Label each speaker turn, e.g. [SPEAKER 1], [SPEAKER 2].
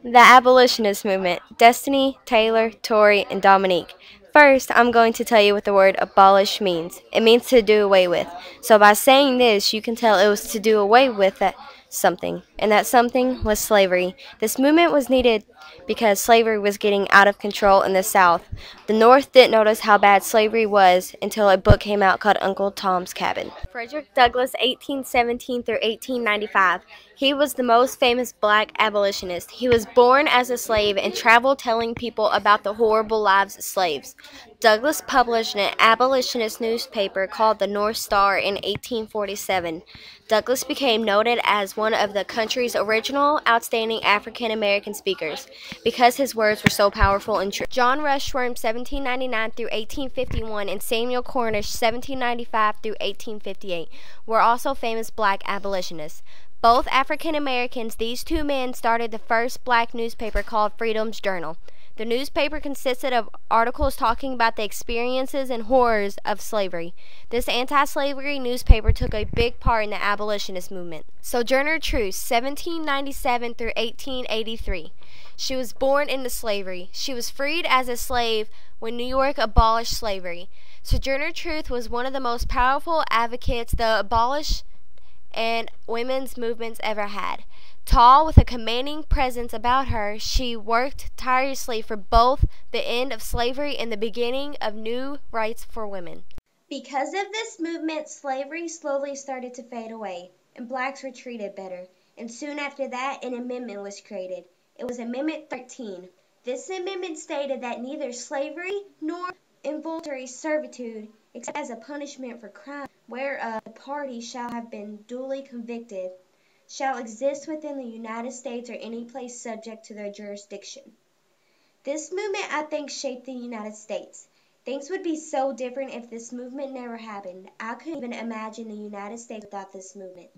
[SPEAKER 1] The abolitionist movement. Destiny, Taylor, Torrey, and Dominique. First, I'm going to tell you what the word abolish means. It means to do away with. So by saying this, you can tell it was to do away with something, and that something was slavery. This movement was needed because slavery was getting out of control in the South. The North didn't notice how bad slavery was until a book came out called Uncle Tom's Cabin. Frederick Douglass, 1817 through 1895. He was the most famous black abolitionist. He was born as a slave and traveled telling people about the horrible lives of slaves. Douglass published an abolitionist newspaper called the North Star in 1847. Douglass became noted as one of the country's original outstanding African American speakers because his words were so powerful and true. John Rushworm, 1799 through 1851, and Samuel Cornish, 1795 through 1858, were also famous black abolitionists. Both African Americans, these two men started the first black newspaper called Freedom's Journal. The newspaper consisted of articles talking about the experiences and horrors of slavery. This anti-slavery newspaper took a big part in the abolitionist movement. Sojourner Truth, 1797 through 1883. She was born into slavery. She was freed as a slave when New York abolished slavery. Sojourner Truth was one of the most powerful advocates the abolish and women's movements ever had. Tall, with a commanding presence about her, she worked tirelessly for both the end of slavery and the beginning of new rights for women.
[SPEAKER 2] Because of this movement, slavery slowly started to fade away, and blacks were treated better. And soon after that, an amendment was created. It was Amendment 13. This amendment stated that neither slavery nor involuntary servitude, except as a punishment for crime whereof the party shall have been duly convicted, shall exist within the United States or any place subject to their jurisdiction. This movement, I think, shaped the United States. Things would be so different if this movement never happened. I couldn't even imagine the United States without this movement.